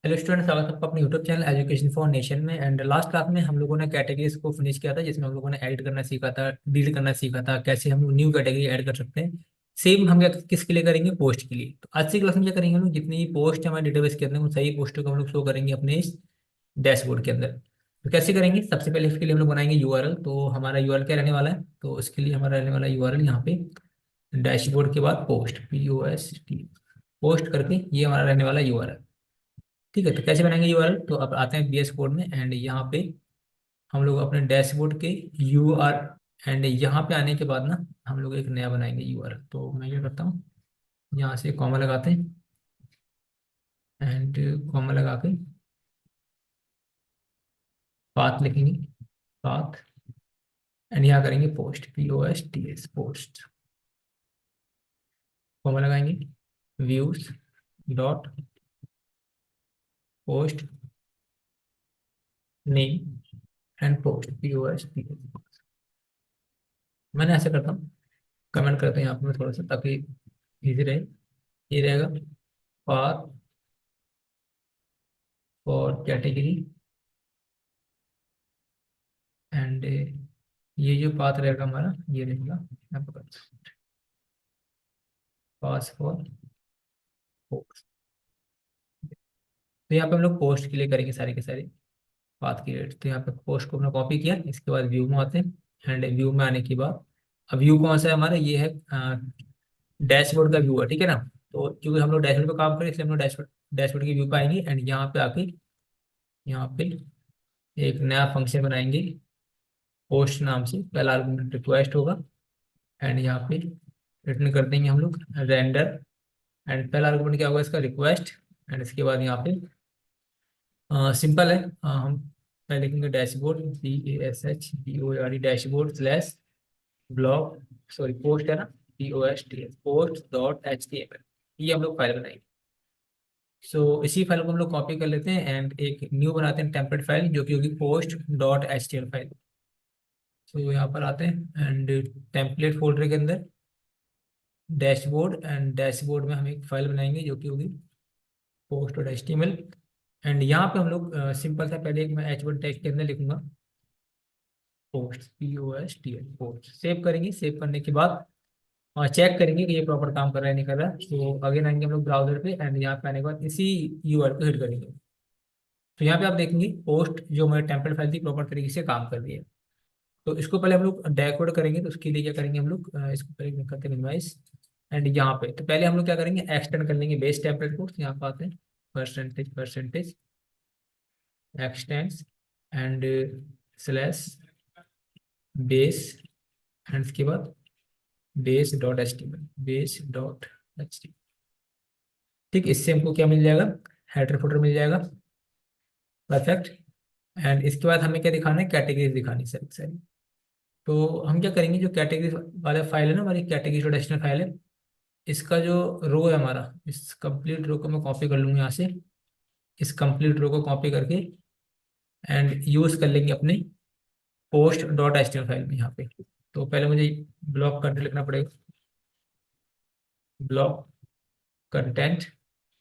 Hello student, स्वागत है आपका अपने YouTube channel education for nation में। एंड लास्ट क्लास में हम लोगों ने कैटेगरीज को फिनिश किया था, जिसमें हम लोगों ने ऐड करना सीखा था, डील करना सीखा था, कैसे हम लोग न्यू कैटेगरी ऐड कर सकते हैं। सेम हम क्या किसके लिए करेंगे? पोस्ट के लिए। तो आज की क्लास में क्या करेंगे हम लोग, जितनी भी पोस्ट है हमारे डेटाबेस के अंदर उन सही पोस्टों को हम लोग शो करेंगे अपने इस डैशबोर्ड के अंदर। तो कैसे करेंगे? सबसे पहले इसके लिए हम लोग बनाएंगे यूआरएल। तो हमारा यूआरएल क्या रहने वाला है? तो इसके लिए हमारा रहने वाला यूआरएल यहाँ पे डैशबोर्ड के बाद पोस्ट, POST, पोस्ट करके ये हमारा रहने वाला यूआरएल। ठीक है, तो कैसे बनाएंगे यूआरएल? तो अब आते हैं बीएस कोड में एंड यहाँ पे हम लोग अपने डैशबोर्ड के यूआर एंड यहाँ पे आने के बाद ना हम लोग एक नया बनाएंगे यूआरएल। तो मैं क्या करता हूँ, यहाँ से कॉमा लगाते हैं एंड कॉमा लगा के पाथ लिखेंगे, पाथ, एंड यहाँ करेंगे पोस्ट, POSTS, पोस्ट, कॉमा लगाएंगे, views dot post name and post, POSTS। मैंने ऐसे करता हूँ, कमेंट करते हैं यहाँ पे मैं थोड़ा सा, ताकि इजी रहे। ये रहेगा पाथ फॉर कैटेगरी एंड ये जो पाथ रहेगा हमारा, ये रहेगा यहाँ पर पास फॉर पोस्ट। तो यहाँ पे हम लोग पोस्ट के लिए करेंगे सारे के सारे पाथ की रेट। तो यहाँ पे पोस्ट को हमने कॉपी किया, इसके बाद व्यू में आते हैं एंड व्यू में आने के बाद अब व्यू कौन सा है हमारा? ये है डैशबोर्ड का व्यू है, ठीक है ना। तो क्योंकि हम लोग डैशबोर्ड पे काम करें इसलिए हम लोग डैशबोर्ड डैशबोर्ड के व्यू पे आएंगे एंड यहाँ पे आके यहाँ पे एक नया फंक्शन बनाएंगे पोस्ट नाम से। पहला आर्गुमेंट रिक्वेस्ट होगा एंड यहाँ पे रिटर्न कर देंगे हम लोग रेंडर। एंड पहला आर्गुमेंट क्या होगा इसका? रिक्वेस्ट। एंड इसके बाद यहाँ पे सिंपल है, हम पहले लिखेंगे dashboard, DASHBORD, dashboard slash blog, sorry post है ना, POST, पोस्ट डॉट HTML। ये हम लोग फाइल बनाएंगे। सो इसी फाइल को हम लोग कॉपी कर लेते हैं एंड एक न्यू बनाते हैं टेम्पलेट फाइल, जो कि होगी पोस्ट डॉट HTML फाइल। तो यहाँ पर आते हैं एंड टेम्पलेट फोल्डर के अंदर डैशबोर्ड, एंड डैशबोर्ड में हम एक फाइल बनाएंगे जो कि होगी पोस्ट डॉट HTML। एंड यहाँ पे हम लोग सिंपल सा पहले एक मैं H1 टैग के अंदर लिखूंगा पोस्ट, POSTL, पोस्ट। सेव करेंगे, सेव करने के बाद चेक करेंगे कि ये प्रॉपर काम कर रहा है नहीं कर रहा है। तो अगेन आएंगे हम लोग ब्राउजर पे एंड यहाँ पे आने के बाद इसी यूआरएल को हिट करेंगे। तो यहाँ पे आप देखेंगे पोस्ट जो हमारी टेम्पलेट फाइल थी प्रॉपर तरीके से काम कर रही है। तो इसको पहले हम लोग डेकोड करेंगे, तो उसके लिए क्या करेंगे हम लोग, इसको पहले करते हैं मिनिमाइज एंड यहाँ पे तो पहले हम लोग क्या करेंगे, एक्सटेंड कर लेंगे बेस टेम्पलेट को। तो यहाँ पे आते हैं percentage x tends and slash base and इसके बाद बेस.html, बेस.html। ठीक, इससे हमको क्या मिल जाएगा? हेडर फुटर मिल जाएगा। परफेक्ट। एंड इसके बाद हमें क्या दिखाना है? कैटेगरीज दिखानी सर सर। तो हम क्या करेंगे, जो कैटेगरी वाला फाइल है ना हमारी, कैटेगरी डॉट एचटीएमएल फाइल है, इसका जो रो है हमारा, इस कंप्लीट रो को मैं कॉपी कर लूंगा यहाँ से। इस कंप्लीट रो को कॉपी करके एंड यूज कर लेंगे अपने पोस्ट डॉट एचटीएमएल फाइल में यहाँ पे। तो पहले मुझे ब्लॉक कंटेंट लिखना पड़ेगा, block content,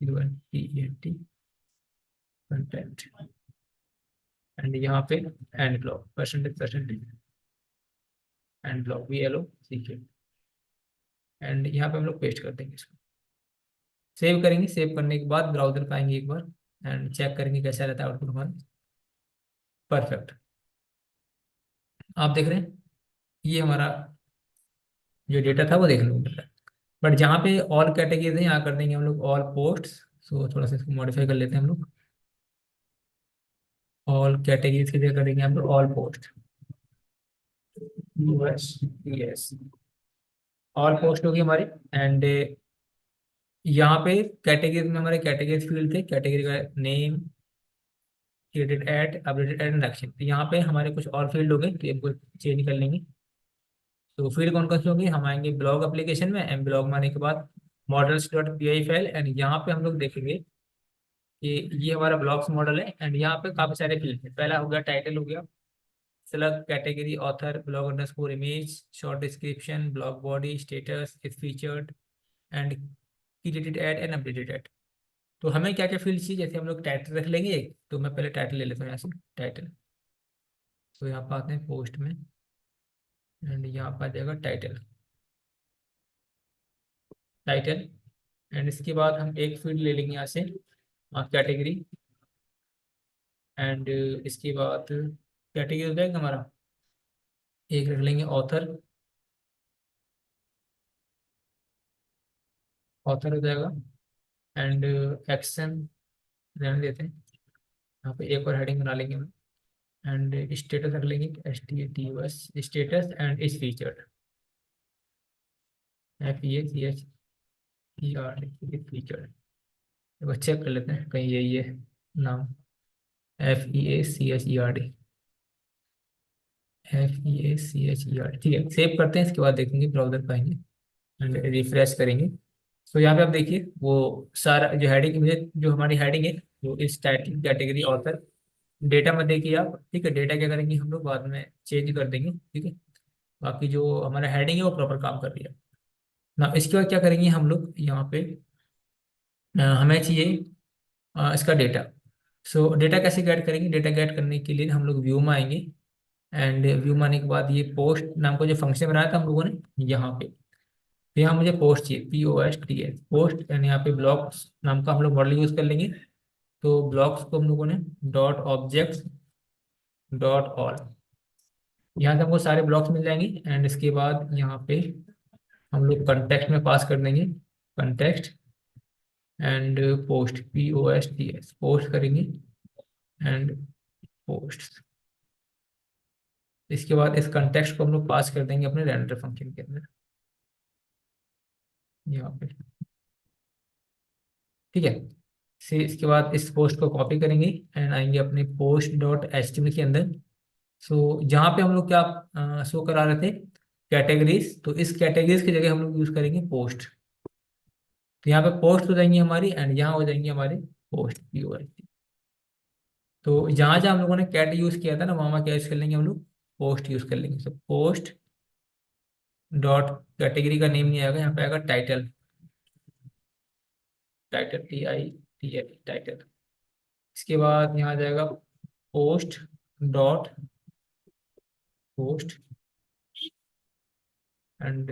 UNTENT content, and यहाँ पे and block, percentage and block, VLO सीखे। एंड यहाँ पे हम लोग पेस्ट कर देंगे इसको। सेव करेंगे, सेव करने के बाद ब्राउजर पे आएंगे एक बार एंड चेक करेंगे कैसा रहता है आउटपुट हमारा। परफेक्ट। आप देख रहे हैं ये हमारा जो डेटा था वो देखने को मिल रहा है। बट जहाँ पे ऑल कैटेगरीज है यहाँ कर देंगे हम लोग ऑल पोस्ट। सो थोड़ा सा इसको मॉडिफाई कर लेते हैं हम लोग। ऑल कैटेगरीज के लिए करेंगे हम लोग all post, yes, all post होगी हमारी। एंड यहाँ पे कैटेगरीज में हमारे कैटेगरीज फील्ड थे, कैटेगरी का name, created at, updated at and action. तो यहाँ पे हमारे कुछ और फील्ड हो गए, तो इनको चेंज कर लेंगे। तो फील्ड कौन कौन से होंगे? हम आएंगे ब्लॉग एप्लीकेशन में एंड ब्लॉग में आने के बाद models dot P file and यहाँ पे हम लोग देखेंगे कि ये हमारा ब्लॉग्स मॉडल है एंड यहाँ पे काफी सारे फील्ड है। पहला हो गया टाइटल, हो गया select category, author, blog underscore image, short description, blog body, status, is featured and created at and updated at. तो हमें क्या क्या फील्ड चाहिए, जैसे हम लोग टाइटल रख लेंगे एक, तो मैं पहले टाइटल ले लेता हूँ यहाँ से, टाइटल। तो यहाँ पर आते हैं पोस्ट में, एंड यहाँ पर आ जाएगा टाइटल, टाइटल। एंड इसके बाद हम एक फील्ड ले लेंगे यहाँ से कैटेगरी। एंड इसके बाद कैटेगरी हो जाएगा हमारा, एक रख लेंगे ऑथर, ऑथर हो जाएगा। एंड एक्शन रहने देते हैं, यहाँ पे एक और हेडिंग बना लेंगे हम। एंड स्टेटस रख लेंगे, एस टी ए टी बस, स्टेटस एंड इस feature, F E A C H E R, feature. एक बार चेक कर लेते हैं कहीं यही है नाम, F E A C H E R D, F E A C H E R, ठीक है। सेव करते हैं, इसके बाद देखेंगे ब्राउजर पर आएंगे एंड रिफ्रेश करेंगे। तो यहाँ पे आप देखिए वो सारा जो हेडिंग, मुझे जो हमारी हेडिंग है वो इस टाइटल कैटेगरी ऑथर डेटा में देखिए आप, ठीक है। डेटा क्या करेंगे हम लोग बाद में चेंज कर देंगे, ठीक है। बाकी जो हमारा हेडिंग है वो प्रॉपर काम कर रही है ना। इसके बाद क्या करेंगे हम लोग यहाँ पे, हमें चाहिए इसका डेटा। सो डेटा कैसे गेट करेंगे, डेटा गेट करने के लिए हम लोग व्यू में आएंगे। एंड व्यू में आने के बाद ये पोस्ट नाम का जो फंक्शन बनाया था हम लोगों ने यहाँ पे, तो यहाँ मुझे पोस्ट चाहिए, P O S T S, post. And यहाँ पे ब्लॉक्स नाम का हम लोग मॉडल यूज कर लेंगे। तो ब्लॉक्स को हम लोगों ने डॉट ऑब्जेक्ट्स डॉट ऑल, यहाँ से हमको सारे ब्लॉक्स मिल जाएंगे। एंड इसके बाद यहाँ पे हम लोग कंटेक्स्ट में पास कर देंगे, context. And post, P O S T S, post करेंगे। एंड पोस्ट, इसके बाद इस कंटेक्स्ट को हम लोग पास कर देंगे अपने रेंडर फंक्शन के अंदर यहाँ पे, ठीक है। से इसके बाद इस पोस्ट को कॉपी करेंगे एंड आएंगे अपने post dot H T M L के अंदर। सो जहाँ पे हम लोग क्या शो करा रहे थे, कैटेगरीज, तो इस कैटेगरीज की जगह हम लोग यूज करेंगे पोस्ट। तो यहाँ पे पोस्ट हो जाएंगी हमारी, एंड यहाँ हो जाएंगी हमारे पोस्ट, पी ओ एस। तो जहाँ जहाँ हम लोगों ने कैट यूज किया था ना, वहाँ वहाँ क्या यूज कर लेंगे हम लोग, पोस्ट यूज कर लेंगे। तो पोस्ट डॉट, कैटेगरी का नेम नहीं आएगा यहाँ पे, आएगा title, title T I T L, title. इसके बाद यहाँ आ जाएगा पोस्ट डॉट पोस्ट। एंड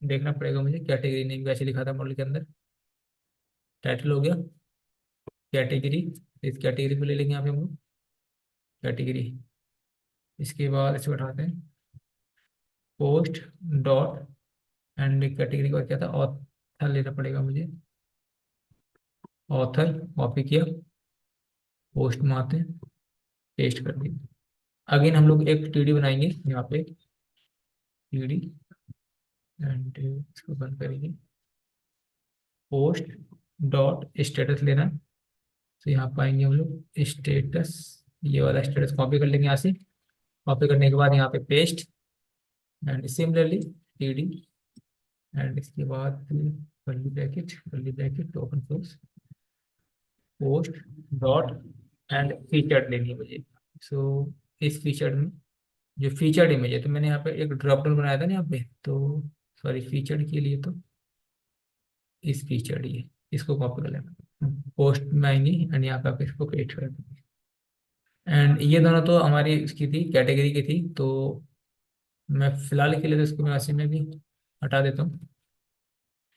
देखना पड़ेगा मुझे कैटेगरी नेम कैसे लिखा था मॉडल के अंदर, टाइटल हो गया, कैटेगरी। इस कैटेगरी को ले लेंगे यहाँ पे हम लोग, कैटेगरी। इसके बाद इसे उठाते हैं, पोस्ट डॉट, एंड कैटेगरी का क्या था, ऑथर लेना पड़ेगा मुझे, ऑथर कॉपी किया, पोस्ट में आते हैं, पेस्ट कर दिया। अगेन हम लोग एक टीडी बनाएंगे यहाँ पे, टीडी। एंड इसको बंद करेंगे, पोस्ट डॉट स्टेटस लेना। तो यहाँ पाएंगे हम लोग स्टेटस, ये वाला स्टेटस कॉपी कर लेंगे यहाँ से। कॉपी करने के बाद यहाँ पे paste, and similarly TD. And इसके बाद curly bracket open close, post dot, and featured लेनी है मुझे। सो इस फीचर्ड में जो फीचर्ड इमेज है, तो मैंने यहाँ पे एक ड्रॉप डाउन बनाया था ना यहाँ पे, तो सॉरी फीचर्ड के लिए तो इस फीचर्ड ये, इसको कॉपी कर लेना, पोस्ट में आएंगी एंड यहाँ पे आप इसको पेस्ट कर देंगे। एंड ये दोनों तो हमारी इसकी थी, कैटेगरी की थी। तो मैं फिलहाल के लिए तो इसको मैं वैसे में भी हटा देता हूँ,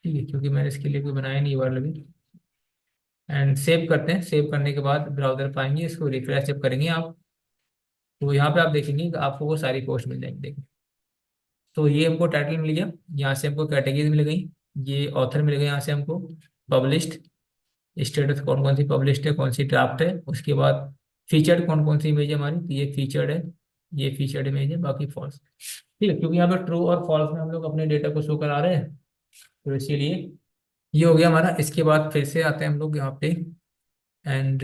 ठीक है, क्योंकि मैंने इसके लिए कोई बनाया नहीं वाला भी। एंड सेव करते हैं, सेव करने के बाद ब्राउजर पाएंगे, इसको रिफ्रेश जब करेंगे आप, तो यहाँ पे आप देखेंगे कि आपको वो सारी पोस्ट मिल जाएंगी, देखिए। तो ये हमको टाइटल मिल गया, यहाँ से हमको कैटेगरी मिल गई, ये ऑथर मिल गया यहाँ से हमको, पब्लिश्ड, स्टेटस कौन कौन सी पब्लिश्ड है, कौन सी ड्राफ्ट है। उसके बाद फीचर्ड कौन कौन सी इमेज है हमारी, तो ये फीचर्ड है, ये फीचर्ड इमेज है, बाकी फॉल्स, ठीक है। क्योंकि यहाँ पे ट्रू और फॉल्स में हम लोग अपने डेटा को शो करा रहे हैं, तो इसीलिए ये हो गया हमारा। इसके बाद फिर से आते हैं हम लोग यहाँ पे। एंड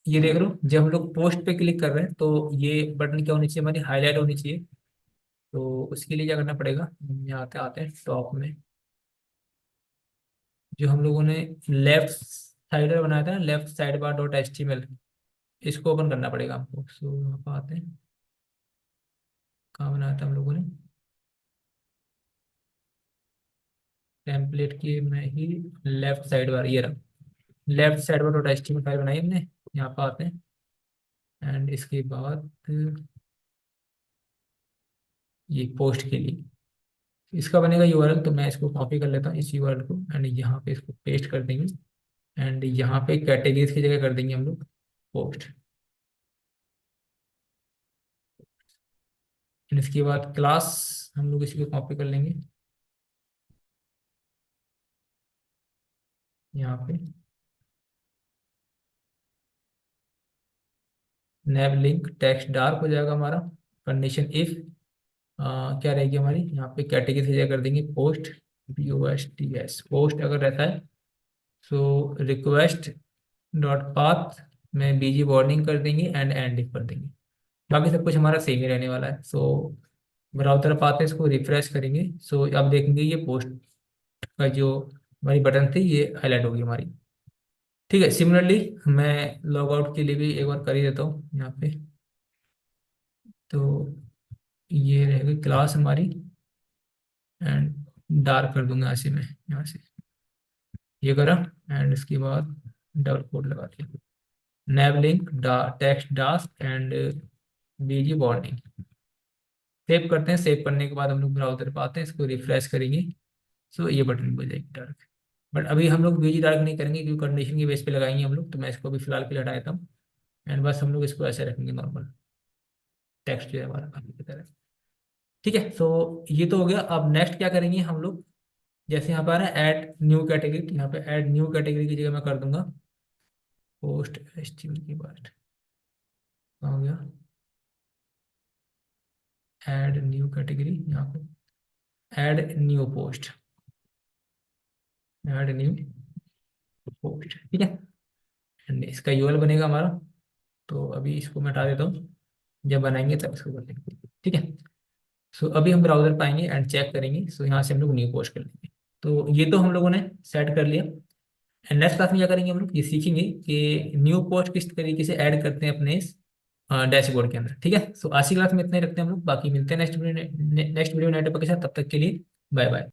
ये देख लो, जब हम लोग पोस्ट पे क्लिक कर रहे हैं तो ये बटन क्या होनी चाहिए हमारी, हाईलाइट होनी चाहिए। तो उसके लिए क्या करना पड़ेगा, यहाँ आते आते हैं टॉप में, जो हम लोगों ने लेफ्ट साइड में बनाया था ना, left side bar dot H T M L, इसको ओपन करना पड़ेगा हमको। सो यहाँ पर आते हैं, कहाँ बनाया था हम लोगों ने, टेम्पलेट की में ही लेफ्ट साइड बार ये रहा, लेफ्ट साइड पर डॉट एचटीएमएल फाइल बनाई हमने। यहाँ पर आते हैं एंड इसके बाद ये पोस्ट के लिए इसका बनेगा यूआरएल, तो मैं इसको कॉपी कर लेता हूँ इस यूआरएल को एंड यहाँ पे इसको पेस्ट कर देंगे एंड यहाँ पे कैटेगरीज की जगह कर देंगे हम लोग पोस्ट। इसके बाद क्लास हम लोग इसी को कॉपी कर लेंगे यहाँ पे नैब लिंक टेक्स्ट डार्क हो जाएगा हमारा। कंडीशन इफ क्या रहेगी हमारी, यहाँ पे कैटेगरी की जगह कर देंगे पोस्ट, POSTS पोस्ट अगर रहता है। सो रिक्वेस्ट डॉट पाथ में बीजी वार्निंग कर देंगे एंड एंड कर देंगे। बाकी सब कुछ हमारा सेम ही रहने वाला है। सो ब्राउजर पाथ है, इसको रिफ्रेश करेंगे। सो अब देखेंगे ये पोस्ट का जो हमारी बटन थी ये हाईलाइट होगी हमारी। ठीक है, सिमिलरली मैं लॉग आउट के लिए भी एक बार कर ही देता हूँ यहाँ पे। तो ये रहेगी क्लास हमारी एंड डार्क कर दूंगा ऐसे में यहाँ से, ये करा एंड इसके बाद डबल कोड लगा दिया nav link text dark and BG warning. Save करते हैं, सेव करने के बाद हम लोग ब्राउजर पे आते हैं, इसको रिफ्रेश करेंगे। सो ये बटन हो जाएगी डार्क। बट अभी हम लोग बीजी डार्क नहीं करेंगे क्योंकि कंडीशन की बेस पे लगाएंगे हम लोग, तो मैं इसको अभी फिलहाल के लिए हटा देता हूँ एंड बस हम लोग इसको ऐसे रखेंगे नॉर्मल टेक्स्ट जो है हमारा आगे की तरह। ठीक है, सो ये तो हो गया। अब नेक्स्ट क्या करेंगे हम लोग, जैसे यहाँ पर आ रहा है ऐड न्यू कैटेगरी, यहाँ पे ऐड न्यू कैटेगरी की जगह मैं कर दूंगा पोस्ट एचटीएमएल की बात। कहाँ हो गया ऐड न्यू कैटेगरी, यहाँ पे add new post, add new post. ठीक है, एंड इसका यूआरएल बनेगा हमारा। तो अभी इसको मैं हटा देता हूँ, जब बनाएंगे तब इसको कर लेंगे। ठीक है, सो अभी हम ब्राउजर पाएंगे एंड चेक करेंगे। सो यहाँ से हम लोग न्यू पोस्ट कर लेंगे। तो ये तो हम लोगों ने सेट कर लिया एंड नेक्स्ट क्लास में क्या करेंगे हम लोग ये सीखेंगे कि न्यू पोस्ट किस तरीके से ऐड करते हैं अपने डैशबोर्ड के अंदर। ठीक है, सो आज की क्लास में इतना ही रखते हैं हम लोग, बाकी मिलते हैं नेक्स्ट वीडियो नेक्स्ट वीडियो नए टॉपिक के साथ। तब तक के लिए बाय बाय।